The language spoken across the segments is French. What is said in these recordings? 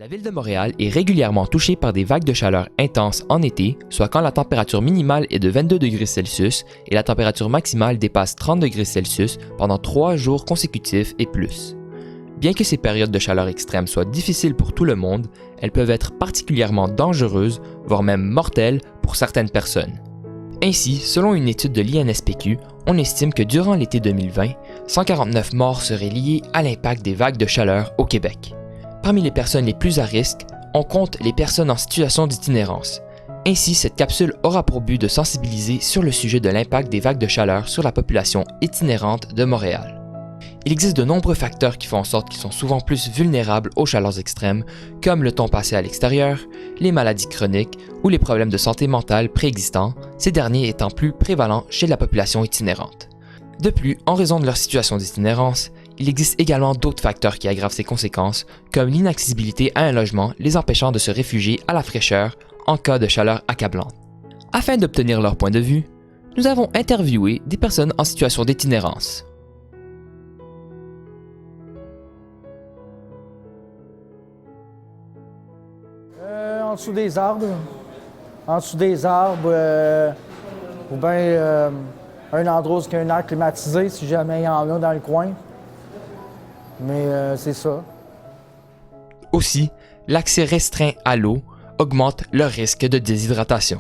La ville de Montréal est régulièrement touchée par des vagues de chaleur intenses en été, soit quand la température minimale est de 22 degrés Celsius et la température maximale dépasse 30 degrés Celsius pendant 3 jours consécutifs et plus. Bien que ces périodes de chaleur extrême soient difficiles pour tout le monde, elles peuvent être particulièrement dangereuses, voire même mortelles pour certaines personnes. Ainsi, selon une étude de l'INSPQ, on estime que durant l'été 2020, 149 morts seraient liées à l'impact des vagues de chaleur au Québec. Parmi les personnes les plus à risque, on compte les personnes en situation d'itinérance. Ainsi, cette capsule aura pour but de sensibiliser sur le sujet de l'impact des vagues de chaleur sur la population itinérante de Montréal. Il existe de nombreux facteurs qui font en sorte qu'ils sont souvent plus vulnérables aux chaleurs extrêmes, comme le temps passé à l'extérieur, les maladies chroniques ou les problèmes de santé mentale préexistants, ces derniers étant plus prévalents chez la population itinérante. De plus, en raison de leur situation d'itinérance, il existe également d'autres facteurs qui aggravent ces conséquences, comme l'inaccessibilité à un logement les empêchant de se réfugier à la fraîcheur en cas de chaleur accablante. Afin d'obtenir leur point de vue, nous avons interviewé des personnes en situation d'itinérance. En dessous des arbres. En dessous des arbres, ou bien un endroit où il y a un air climatisé, si jamais il y en a dans le coin. Mais c'est ça. Aussi, l'accès restreint à l'eau augmente le risque de déshydratation.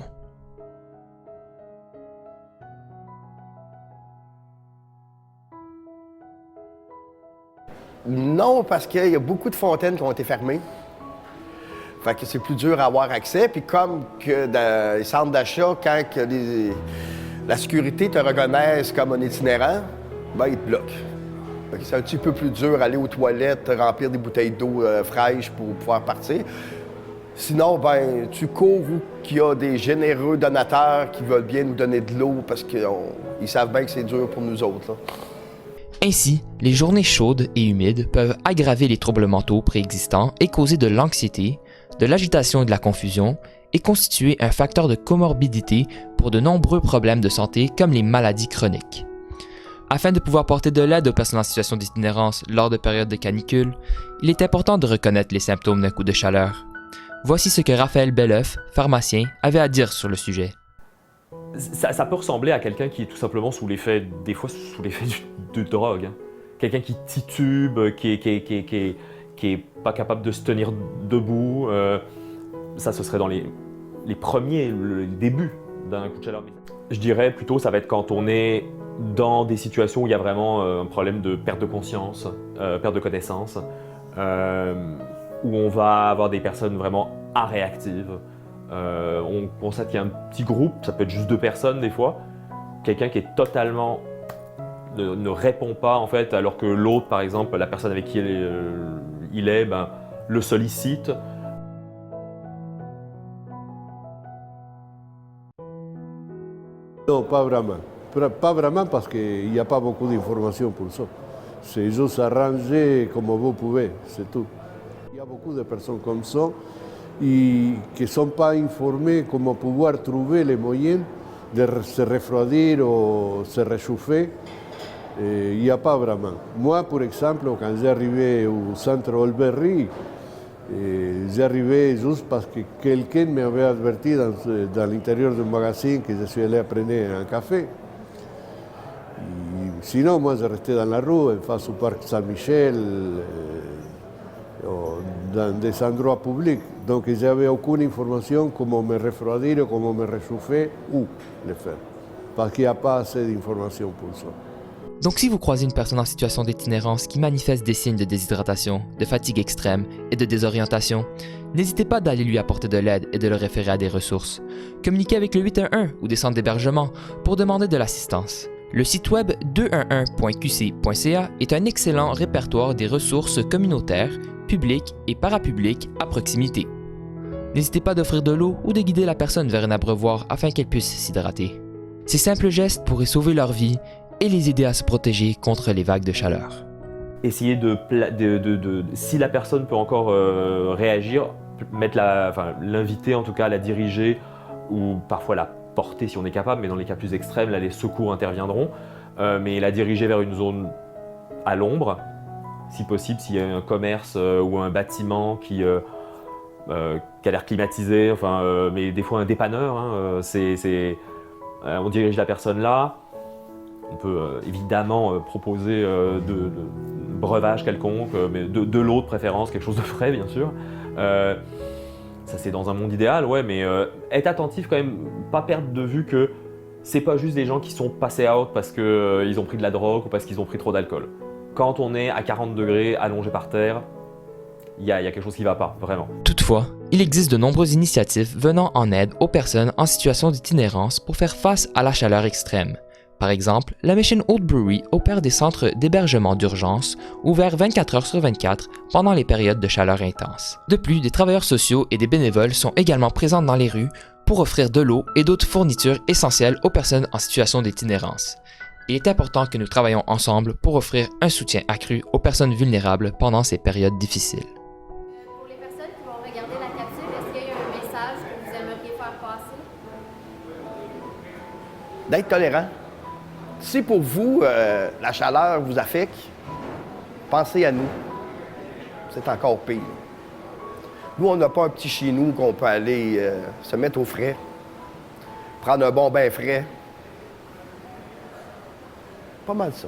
Non, parce qu'il y a beaucoup de fontaines qui ont été fermées. Fait que c'est plus dur à avoir accès. Puis comme que dans les centres d'achat, quand la sécurité te reconnaisse comme un itinérant, ben ils te bloquent. Fait que c'est un petit peu plus dur d'aller aux toilettes, remplir des bouteilles d'eau fraîche pour pouvoir partir. Sinon, ben tu cours où il y a des généreux donateurs qui veulent bien nous donner de l'eau parce qu'ils savent bien que c'est dur pour nous autres, là. Ainsi, les journées chaudes et humides peuvent aggraver les troubles mentaux préexistants et causer de l'anxiété, de l'agitation et de la confusion, et constituer un facteur de comorbidité pour de nombreux problèmes de santé comme les maladies chroniques. Afin de pouvoir porter de l'aide aux personnes en situation d'itinérance lors de périodes de canicule, il est important de reconnaître les symptômes d'un coup de chaleur. Voici ce que Raphaël Belleuf, pharmacien, avait à dire sur le sujet. Ça peut ressembler à quelqu'un qui est tout simplement sous l'effet, des fois sous l'effet de drogue. Hein. Quelqu'un qui titube, qui est pas capable de se tenir debout. Ça, ce serait dans les premiers, le début d'un coup de chaleur. Je dirais plutôt, ça va être quand on est dans des situations où il y a vraiment un problème de perte de conscience, perte de connaissance, où on va avoir des personnes vraiment aréactives. On constate qu'il y a un petit groupe, ça peut être juste 2 personnes des fois, quelqu'un qui est totalement ne répond pas en fait, alors que l'autre, par exemple, la personne avec qui il est le sollicite. Non, pas vraiment. Pas vraiment parce qu'il n'y a pas beaucoup d'informations pour ça. C'est juste arranger comme vous pouvez, c'est tout. Il y a beaucoup de personnes comme ça et qui ne sont pas informées comment pouvoir trouver les moyens de se refroidir ou se réchauffer. Il n'y a pas vraiment. Moi, par exemple, quand j'ai arrivé au centre Olberry, j'ai arrivé juste parce que quelqu'un m'avait averti dans l'intérieur du magasin que je suis allé prendre un café. Et sinon, moi, je restais dans la rue, en face au parc Saint-Michel, dans des endroits publics. Donc, je n'avais aucune information comment me refroidir, comment me réchauffer, où le faire. Parce qu'il n'y a pas assez d'informations pour ça. Donc si vous croisez une personne en situation d'itinérance qui manifeste des signes de déshydratation, de fatigue extrême et de désorientation, n'hésitez pas d'aller lui apporter de l'aide et de le référer à des ressources. Communiquez avec le 811 ou des centres d'hébergement pour demander de l'assistance. Le site web 211.qc.ca est un excellent répertoire des ressources communautaires, publiques et parapubliques à proximité. N'hésitez pas d'offrir de l'eau ou de guider la personne vers un abreuvoir afin qu'elle puisse s'hydrater. Ces simples gestes pourraient sauver leur vie et les aider à se protéger contre les vagues de chaleur. Essayer si la personne peut encore réagir, l'inviter en tout cas à la diriger ou parfois la porter si on est capable, mais dans les cas plus extrêmes, là les secours interviendront, mais la diriger vers une zone à l'ombre, si possible, s'il y a un commerce ou un bâtiment qui qui a l'air climatisé, enfin, mais des fois un dépanneur. Hein, on dirige la personne là. On peut évidemment proposer de breuvage quelconque, mais de l'eau de préférence, quelque chose de frais bien sûr. Ça c'est dans un monde idéal, ouais, mais être attentif quand même, pas perdre de vue que c'est pas juste des gens qui sont passés out parce qu'ils ont pris de la drogue ou parce qu'ils ont pris trop d'alcool. Quand on est à 40 degrés, allongé par terre, il y a quelque chose qui va pas, vraiment. Toutefois, il existe de nombreuses initiatives venant en aide aux personnes en situation d'itinérance pour faire face à la chaleur extrême. Par exemple, la Mission Old Brewery opère des centres d'hébergement d'urgence ouverts 24 heures sur 24 pendant les périodes de chaleur intense. De plus, des travailleurs sociaux et des bénévoles sont également présents dans les rues pour offrir de l'eau et d'autres fournitures essentielles aux personnes en situation d'itinérance. Il est important que nous travaillions ensemble pour offrir un soutien accru aux personnes vulnérables pendant ces périodes difficiles. Pour les personnes qui vont regarder la capsule, est-ce qu'il y a un message que vous aimeriez faire passer? D'être tolérant. Si pour vous, la chaleur vous affecte, pensez à nous. C'est encore pire. Nous, on n'a pas un petit chez nous qu'on peut aller se mettre au frais, prendre un bon bain frais. Pas mal ça.